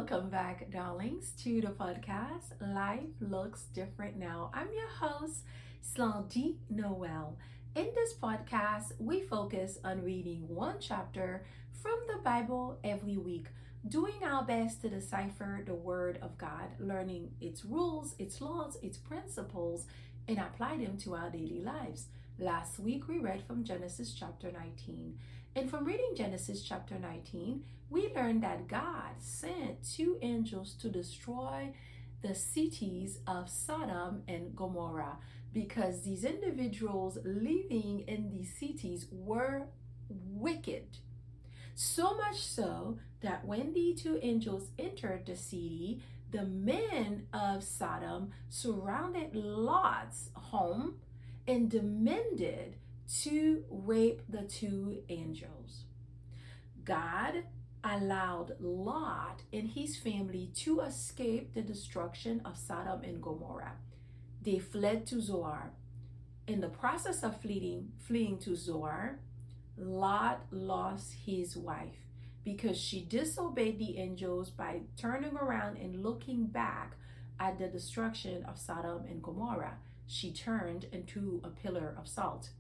Welcome back, darlings, to the podcast Life Looks Different Now. I'm your host, Slandy Noel. In this podcast, we focus on reading one chapter from the Bible every week, doing our best to decipher the Word of God, learning its rules, its laws, its principles, and apply them to our daily lives. Last week, we read from Genesis chapter 19. And from reading Genesis chapter 19, we learned that God sent two angels to destroy the cities of Sodom and Gomorrah because these individuals living in these cities were wicked. So much so that when the two angels entered the city, the men of Sodom surrounded Lot's home and demanded to rape the two angels. God allowed Lot and his family to escape the destruction of Sodom and Gomorrah. They fled to Zoar. In the process of fleeing to Zoar, Lot lost his wife because she disobeyed the angels by turning around and looking back at the destruction of Sodom and Gomorrah. She turned into a pillar of salt.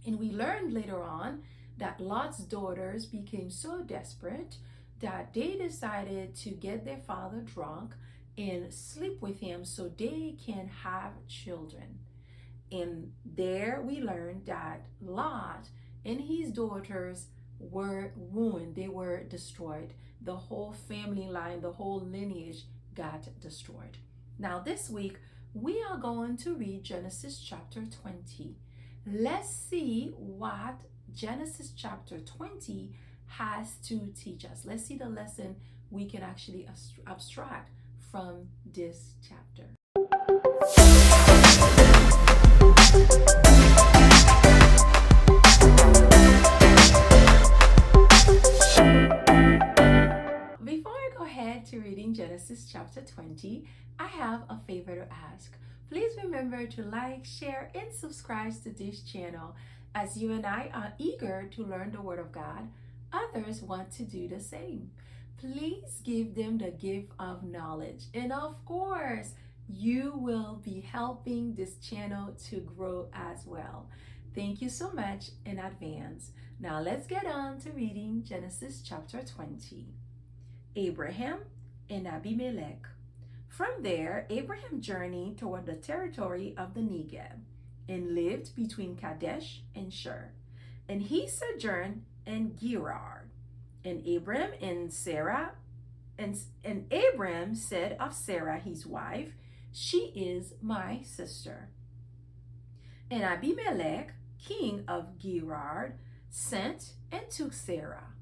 And we learned later on that Lot's daughters became so desperate that they decided to get their father drunk and sleep with him so they can have children. And there we learned that Lot and his daughters were ruined. They were destroyed. The whole family line, the whole lineage got destroyed. Now this week, we are going to read Genesis chapter 20. Let's see what Genesis chapter 20 has to teach us. Let's see the lesson we can actually abstract from this chapter. Before I go ahead to reading Genesis chapter 20, I have a favor to ask. Please remember to like, share, and subscribe to this channel. As you and I are eager to learn the Word of God, others want to do the same. Please give them the gift of knowledge. And of course, you will be helping this channel to grow as well. Thank you so much in advance. Now let's get on to reading Genesis chapter 20. Abraham and Abimelech. From there, Abraham journeyed toward the territory of the Negeb and lived between Kadesh and Shur. And he sojourned in Gerar. And Abram and Sarah, and Abram said of Sarah his wife, "She is my sister." And Abimelech, king of Gerar, sent and took Sarah.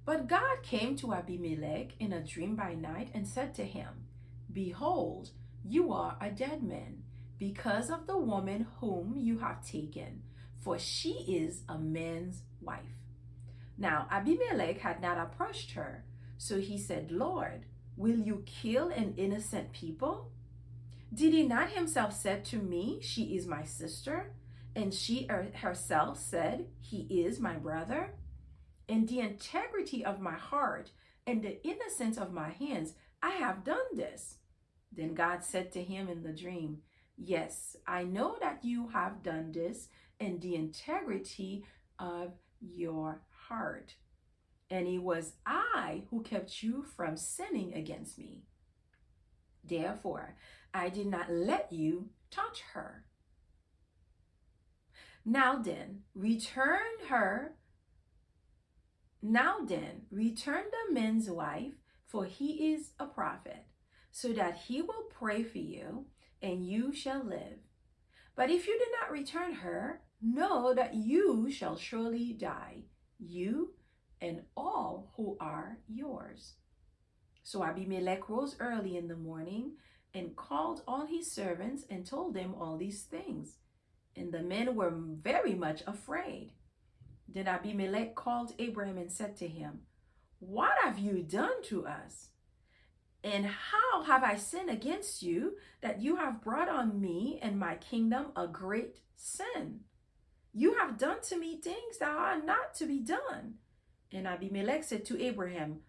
But God came to Abimelech in a dream by night and said to him, "Behold, you are a dead man, because of the woman whom you have taken, for she is a man's wife." Now Abimelech had not approached her, so he said, "Lord, will you kill an innocent people? Did he not himself said to me, 'She is my sister,' and she herself said, 'He is my brother'? In the integrity of my heart and the innocence of my hands, I have done this." Then God said to him in the dream, "Yes, I know that you have done this in the integrity of your heart. And it was I who kept you from sinning against me. Therefore, I did not let you touch her. Now then, return the man's wife, for he is a prophet, so that he will pray for you, and you shall live. But if you do not return her, know that you shall surely die, you and all who are yours." So Abimelech rose early in the morning and called all his servants and told them all these things. And the men were very much afraid. Then Abimelech called Abraham and said to him, "What have you done to us? And how have I sinned against you that you have brought on me and my kingdom a great sin? You have done to me things that are not to be done." And Abimelech said to Abraham,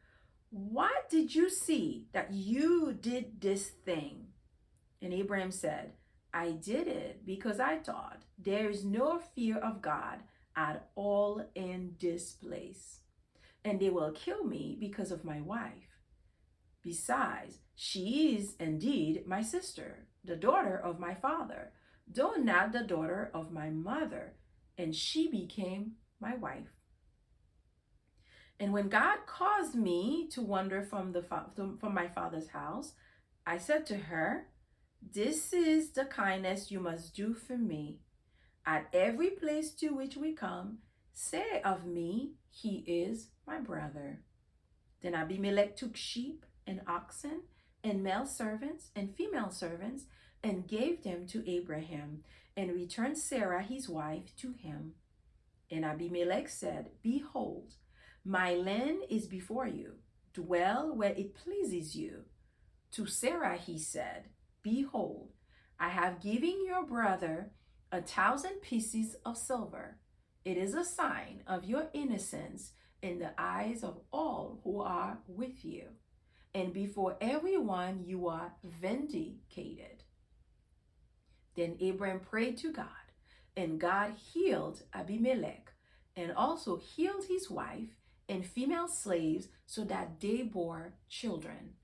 what did you see that you did this thing? And Abraham said, I did it because I thought there is no fear of God at all in this place, and they will kill me because of my wife. Besides, she is indeed my sister, the daughter of my father, though not the daughter of my mother, and she became my wife. And when God caused me to wander from my father's house, I said to her, this is the kindness you must do for me. At every place to which we come, say of me, he is my brother. Then Abimelech took sheep and oxen and male servants and female servants and gave them to Abraham and returned Sarah his wife to him. And Abimelech said, behold, my land is before you. Dwell where it pleases you. To Sarah he said, behold, I have given your brother 1,000 pieces of silver. It is a sign of your innocence in the eyes of all who are with you. And before everyone you are vindicated. Then Abraham prayed to God, and God healed Abimelech, and also healed his wife and female slaves, so that they bore children.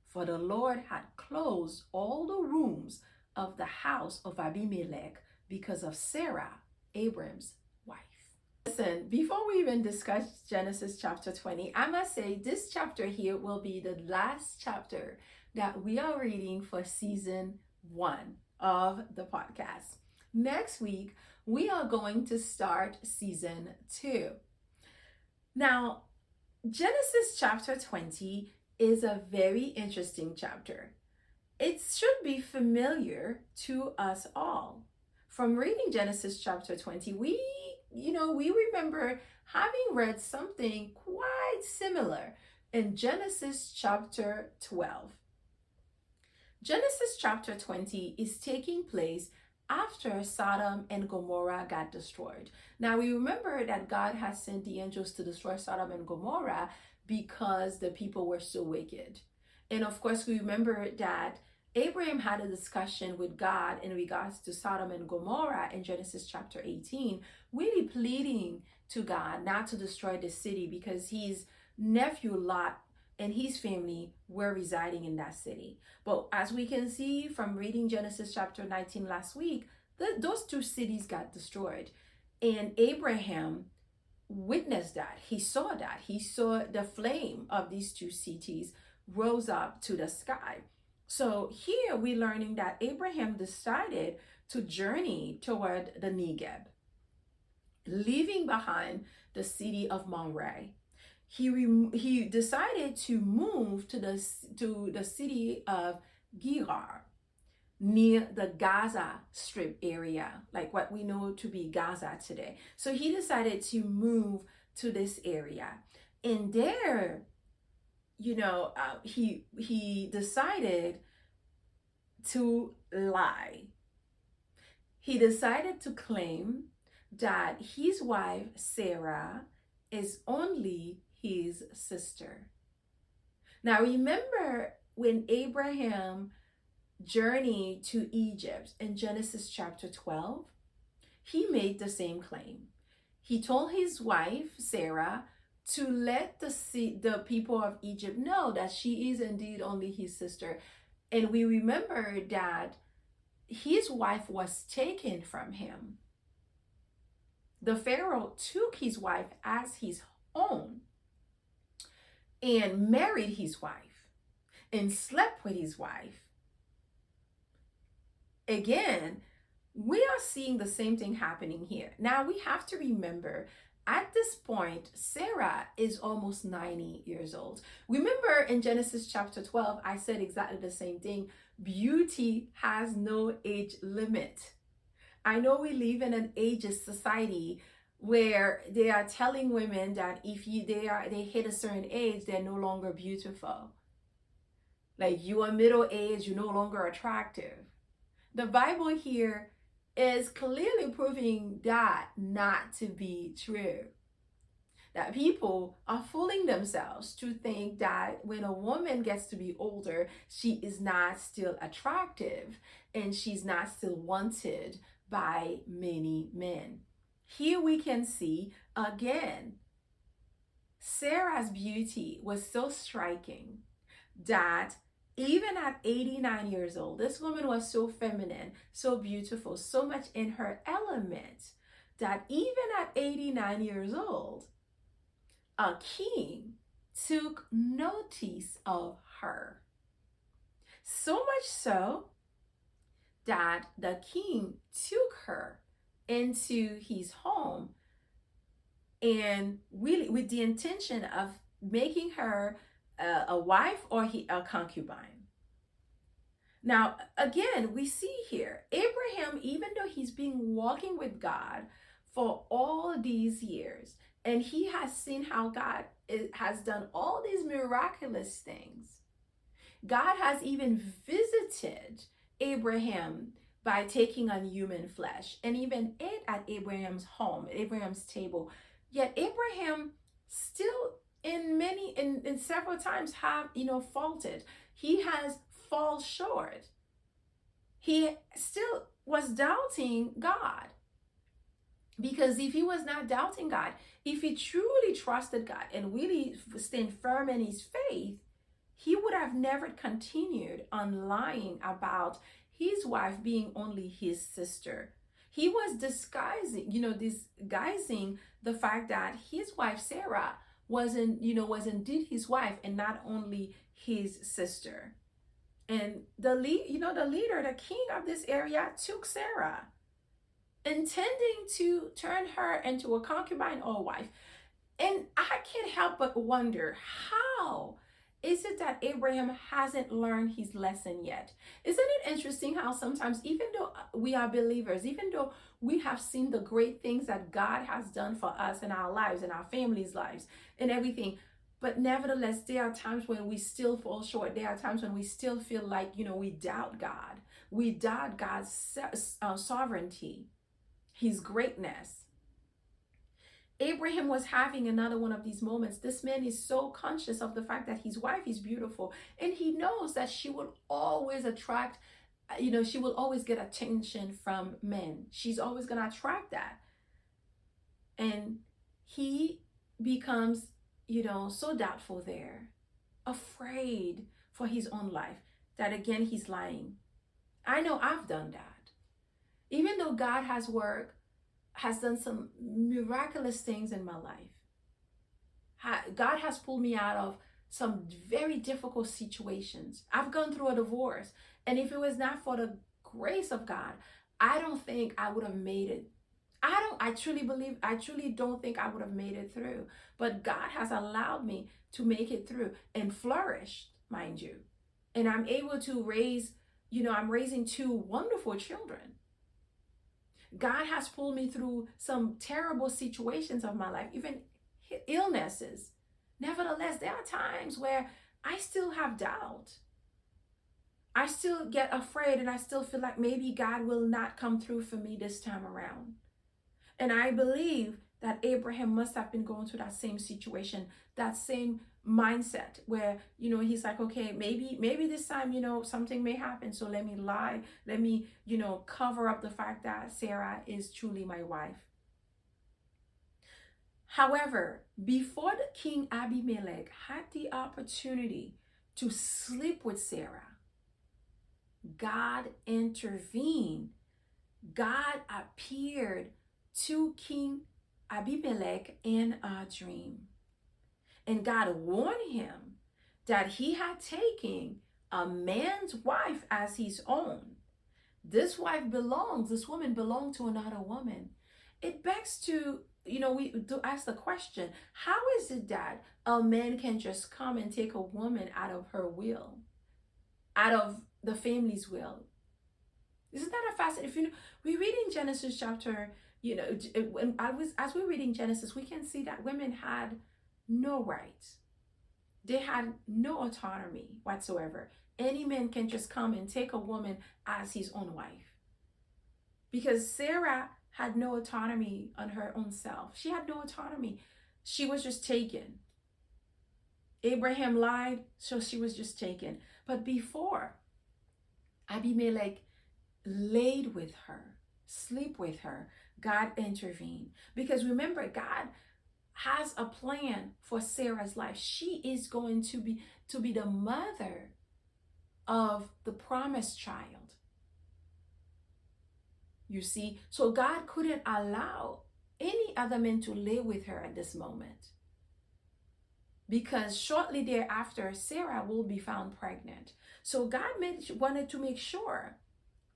For the Lord had closed all the rooms of the house of Abimelech because of Sarah, Abraham's wife. Listen, before we even discuss Genesis chapter 20, I must say this chapter here will be the last chapter that we are reading for season 1 of the podcast. Next week, we are going to start season 2. Now, Genesis chapter 20 is a very interesting chapter. It should be familiar to us all. From reading Genesis chapter 20, we remember having read something quite similar in Genesis chapter 12. Genesis chapter 20 is taking place after Sodom and Gomorrah got destroyed. Now we remember that God has sent the angels to destroy Sodom and Gomorrah because the people were so wicked. And of course, we remember that Abraham had a discussion with God in regards to Sodom and Gomorrah in Genesis chapter 18, really pleading to God not to destroy the city because his nephew Lot and his family were residing in that city. But as we can see from reading Genesis chapter 19 last week, those two cities got destroyed. And Abraham witnessed that. He saw that. He saw the flame of these two cities rose up to the sky. So here we're learning that Abraham decided to journey toward the Negeb, leaving behind the city of Mamre. He decided to move to the city of Gerar, near the Gaza Strip area, like what we know to be Gaza today. So he decided to move to this area, and there, he decided to lie. He decided to claim that his wife Sarah is only his sister. Now remember when Abraham journeyed to Egypt in Genesis chapter 12, he made the same claim. He told his wife Sarah to let the people of Egypt know that she is indeed only his sister. And we remember that his wife was taken from him. The Pharaoh took his wife as his own and married his wife and slept with his wife. Again, we are seeing the same thing happening here. Now we have to remember, at this point, Sarah is almost 90 years old. Remember in Genesis chapter 12, I said exactly the same thing. Beauty has no age limit. I know we live in an ageist society where they are telling women that if they hit a certain age, they're no longer beautiful. Like, you are middle aged, you're no longer attractive. The Bible here is clearly proving that not to be true. that people are fooling themselves to think that when a woman gets to be older, she is not still attractive and she's not still wanted by many men. Here we can see again, Sarah's beauty was so striking that even at 89 years old, this woman was so feminine, so beautiful, so much in her element that even at 89 years old, a king took notice of her. So much so that the king took her into his home and really with the intention of making her a wife or a concubine. Now, again, we see here Abraham, even though he's been walking with God for all these years, and he has seen how God has done all these miraculous things. God has even visited Abraham by taking on human flesh and even ate at Abraham's home, Abraham's table. Yet Abraham still in several times have faulted. He has fall short. He still was doubting God. Because if he was not doubting God, if he truly trusted God and really stayed firm in his faith, he would have never continued on lying about his wife being only his sister. He was disguising the fact that his wife Sarah was indeed his wife and not only his sister. And the leader, the king of this area, took Sarah, intending to turn her into a concubine or wife. And I can't help but wonder, how is it that Abraham hasn't learned his lesson yet? Isn't it interesting how sometimes, even though we are believers, even though we have seen the great things that God has done for us in our lives, in our families' lives, and everything, but nevertheless, there are times when we still fall short. There are times when we still feel like, we doubt God. We doubt God's sovereignty, his greatness. Abraham was having another one of these moments. This man is so conscious of the fact that his wife is beautiful, and he knows that she will always attract, she will always get attention from men. She's always going to attract that. And he becomes, so doubtful there, afraid for his own life, that again, he's lying. I know I've done that. Even though God has done some miraculous things in my life. God has pulled me out of some very difficult situations. I've gone through a divorce. And if it was not for the grace of God, I don't think I would have made it. I truly don't think I would have made it through. But God has allowed me to make it through and flourish, mind you. And I'm able to I'm raising two wonderful children. God has pulled me through some terrible situations of my life, even illnesses. Nevertheless, there are times where I still have doubt. I still get afraid, and I still feel like maybe God will not come through for me this time around. And I believe that Abraham must have been going through that same situation, that same mindset where, he's like, okay, maybe this time, something may happen. So let me lie. Let me, cover up the fact that Sarah is truly my wife. However, before the King Abimelech had the opportunity to sleep with Sarah, God intervened. God appeared to King Abimelech in a dream. And God warned him that he had taken a man's wife as his own. This woman belonged to another woman. It begs to, we do ask the question, how is it that a man can just come and take a woman out of her will, out of the family's will? Isn't that a fascinating? We read in Genesis chapter, as we're reading Genesis, we can see that women had no rights. They had no autonomy whatsoever. Any man can just come and take a woman as his own wife. Because Sarah had no autonomy on her own self. She had no autonomy. She was just taken. Abraham lied, so she was just taken. But before Abimelech laid with her, sleep with her, God intervened. Because remember, God has a plan for Sarah's life. She is going to be the mother of the promised child. You see, so God couldn't allow any other man to lay with her at this moment, because shortly thereafter Sarah will be found pregnant. So God wanted to make sure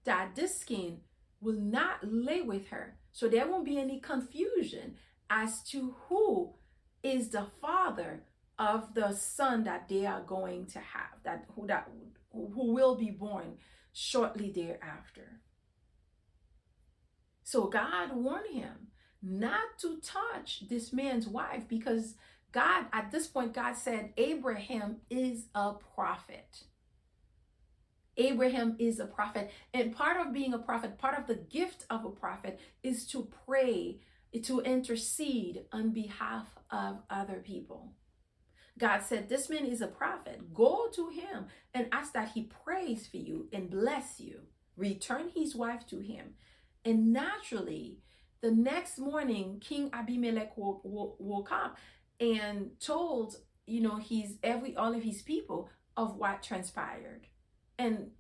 that this king will not lay with her, so there won't be any confusion as to who is the father of the son that they are going to have, who will be born shortly thereafter. So God warned him not to touch this man's wife, because God, at this point, God said Abraham is a prophet. Abraham is a prophet. And part of being a prophet, part of the gift of a prophet, is to pray, to intercede on behalf of other people. God said, this man is a prophet. Go to him and ask that he prays for you and bless you. Return his wife to him. And naturally, the next morning, King Abimelech woke up and told, all of his people of what transpired. And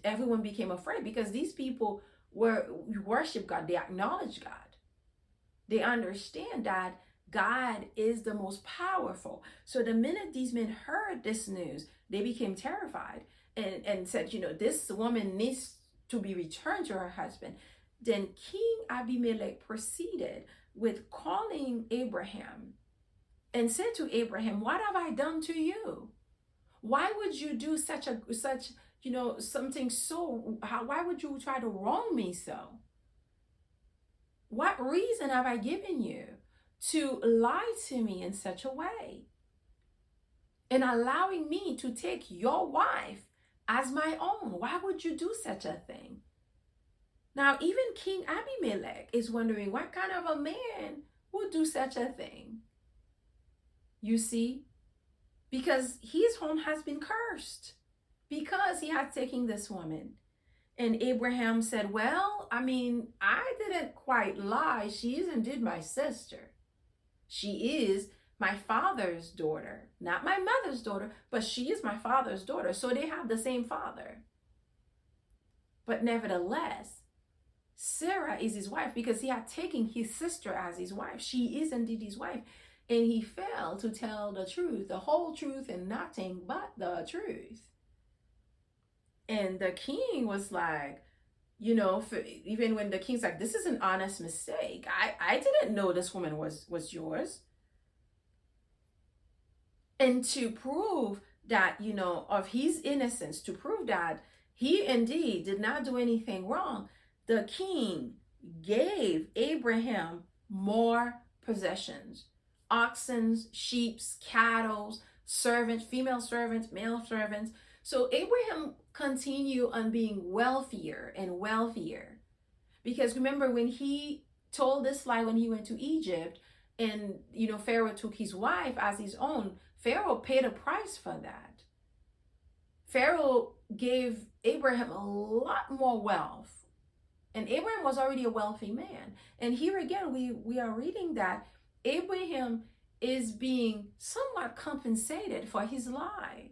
everyone became afraid, because these people worship God. They acknowledge God. They understand that God is the most powerful. So the minute these men heard this news, they became terrified and said, this woman needs to be returned to her husband. Then King Abimelech proceeded with calling Abraham and said to Abraham, what have I done to you? Why would you do something so, why would you try to wrong me so? What reason have I given you to lie to me in such a way, and allowing me to take your wife as my own? Why would you do such a thing? Now, even King Abimelech is wondering, what kind of a man would do such a thing? You see, because his home has been cursed because he had taken this woman. And Abraham said, well, I didn't quite lie. She is indeed my sister. She is my father's daughter, not my mother's daughter, but she is my father's daughter. So they have the same father. But nevertheless, Sarah is his wife, because he had taken his sister as his wife. She is indeed his wife. And he failed to tell the truth, the whole truth, and nothing but the truth. And the king was like, even when the king's like, this is an honest mistake. I didn't know this woman was yours. And to prove that, of his innocence, to prove that he indeed did not do anything wrong, the king gave Abraham more possessions: oxen, sheep, cattle, servants, female servants, male servants. So Abraham continued on being wealthier and wealthier. Because remember, when he told this lie when he went to Egypt, and Pharaoh took his wife as his own, Pharaoh paid a price for that. Pharaoh gave Abraham a lot more wealth. And Abraham was already a wealthy man. And here again, we are reading that Abraham is being somewhat compensated for his lie.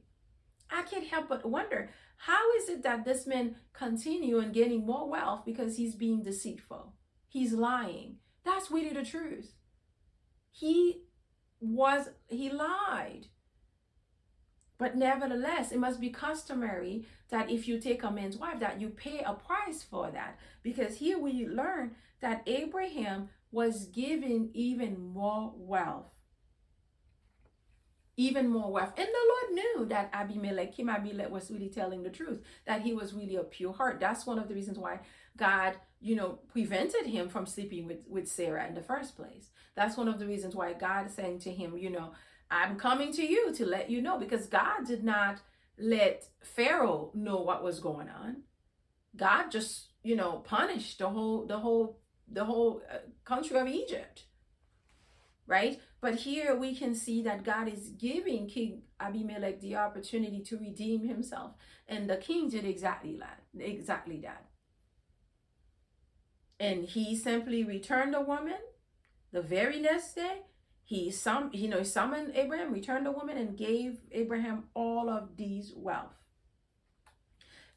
I can't help but wonder, how is it that this man continue and getting more wealth because he's being deceitful? He's lying. That's really the truth. He lied. But nevertheless, it must be customary that if you take a man's wife, that you pay a price for that. Because here we learn that Abraham was given even more wealth. Even more wealth. And the Lord knew that King Abimelech was really telling the truth, that he was really a pure heart. That's one of the reasons why God, prevented him from sleeping with Sarah in the first place. That's one of the reasons why God is saying to him, I'm coming to you to let you know, because God did not let Pharaoh know what was going on. God just, punished the whole country of Egypt. right? But here we can see that God is giving King Abimelech the opportunity to redeem himself. And the king did exactly that, exactly that. And he simply returned the woman the very next day. Summoned Abraham, returned the woman, and gave Abraham all of these wealth.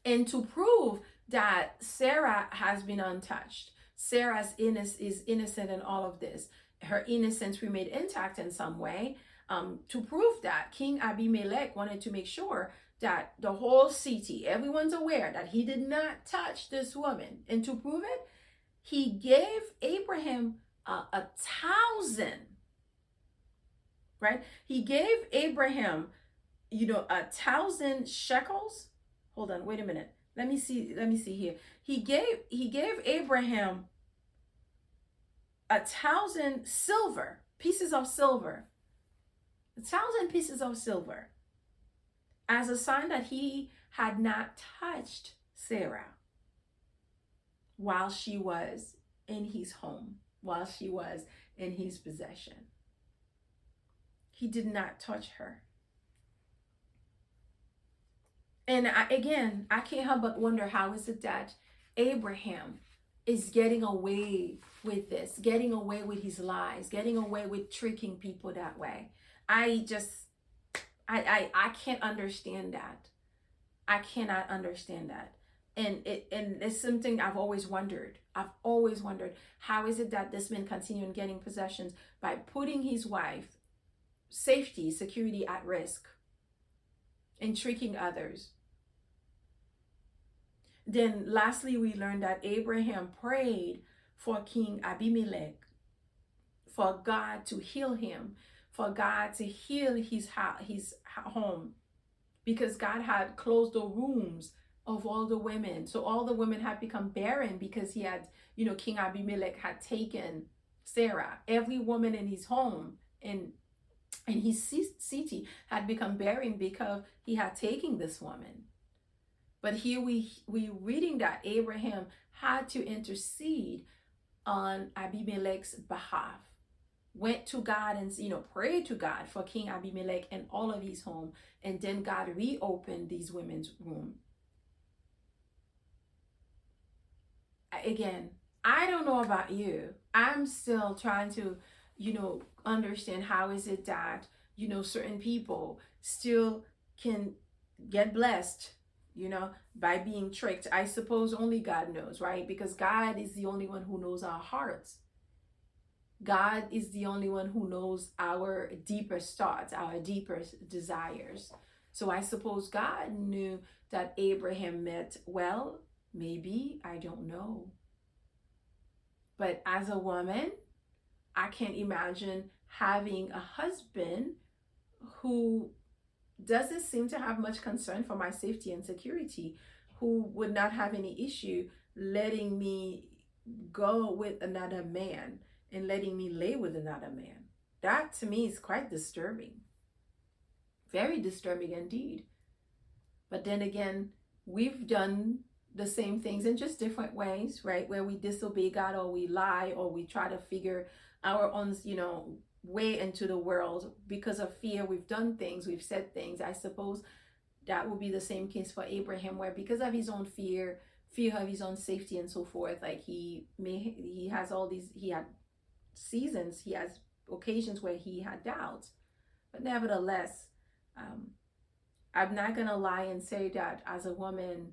And to prove that Sarah has been untouched, Sarah's is innocent in all of this, her innocence remained intact in some way. To prove that, King Abimelech wanted to make sure that the whole city, everyone's aware that he did not touch this woman. And to prove it, he gave Abraham 1,000, right? He gave Abraham, 1,000 shekels. Hold on, wait a minute. Let me see here. He gave Abraham 1,000 pieces of silver, 1,000 pieces of silver, as a sign that he had not touched Sarah while she was in his home, while she was in his possession. He did not touch her. And I can't help but wonder, how is it that Abraham is getting away with this, getting away with his lies, getting away with tricking people that way? I can't understand that. I cannot understand that. And it's something I've always wondered. How is it that this man continued getting possessions by putting his wife safety, security at risk, and tricking others? Then lastly, we learned that Abraham prayed for King Abimelech, for God to heal him, for God to heal his home, because God had closed the wombs of all the women. So all the women had become barren because he had, King Abimelech had taken Sarah. Every woman in his home and his city had become barren because he had taken this woman. But here we reading that Abraham had to intercede on Abimelech's behalf, went to God and prayed to God for King Abimelech and all of his home, and then God reopened these women's womb. Again, I don't know about you. I'm still trying to, understand how is it that, certain people still can get blessed, by being tricked. I suppose only God knows, right? Because God is the only one who knows our hearts. God is the only one who knows our deepest thoughts, our deepest desires. So I suppose God knew that Abraham meant well. Maybe, I don't know. But as a woman, I can't imagine having a husband who doesn't seem to have much concern for my safety and security, who would not have any issue letting me go with another man and letting me lay with another man. That to me is quite disturbing. Very disturbing indeed. But then again, we've done the same things in just different ways, right? Where we disobey God, or we lie, or we try to figure our own, way into the world because of fear. We've done things, we've said things. I suppose that would be the same case for Abraham, where because of his own fear of his own safety and so forth, like he had seasons, he has occasions where he had doubts. But nevertheless, I'm not gonna lie and say that as a woman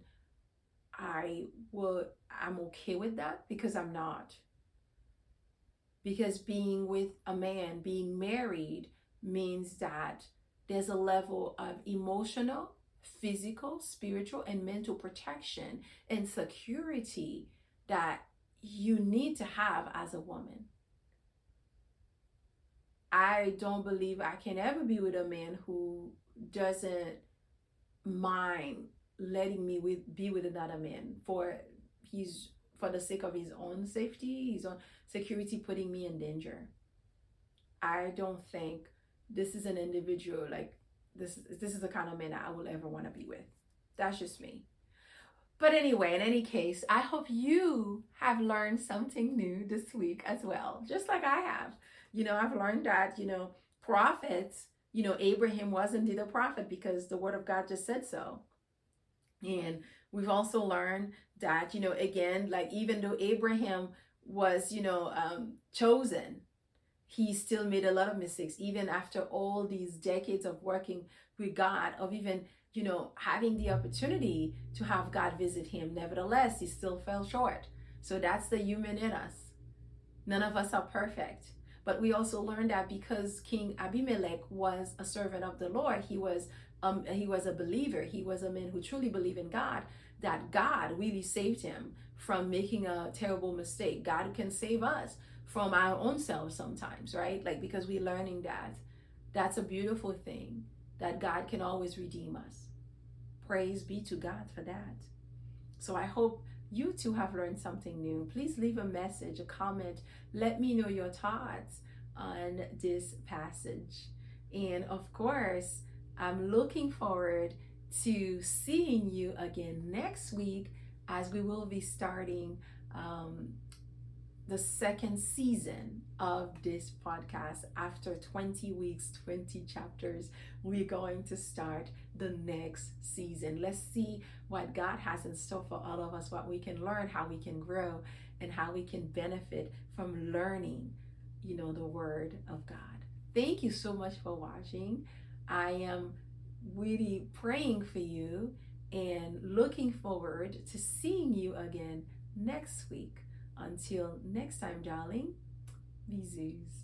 I'm okay with that, because I'm not. Because being with a man, being married, means that there's a level of emotional, physical, spiritual, and mental protection and security that you need to have as a woman. I don't believe I can ever be with a man who doesn't mind letting me be with another man for the sake of his own safety, his own security, putting me in danger. I don't think this is an individual, like this is the kind of man I will ever want to be with. That's just me. But anyway, in any case, I hope you have learned something new this week as well, just like I have. I've learned that, prophets, Abraham was indeed a prophet because the word of God just said so. And we've also learned that, again, like even though Abraham was, chosen, he still made a lot of mistakes, even after all these decades of working with God, of even, having the opportunity to have God visit him. Nevertheless, he still fell short. So that's the human in us. None of us are perfect. But we also learned that because King Abimelech was a servant of the Lord, he was a believer. He was a man who truly believed in God, that God really saved him from making a terrible mistake. God can save us from our own selves sometimes, right? Like, because we're learning that. That's a beautiful thing, that God can always redeem us. Praise be to God for that. So I hope you too have learned something new. Please leave a message, a comment. Let me know your thoughts on this passage. And of course, I'm looking forward to seeing you again next week, as we will be starting the second season of this podcast. After 20 weeks, 20 chapters, we're going to start the next season. Let's see what God has in store for all of us, what we can learn, how we can grow, and how we can benefit from learning, the Word of God. Thank you so much for watching. I am really praying for you and looking forward to seeing you again next week. Until next time, darling, bisous.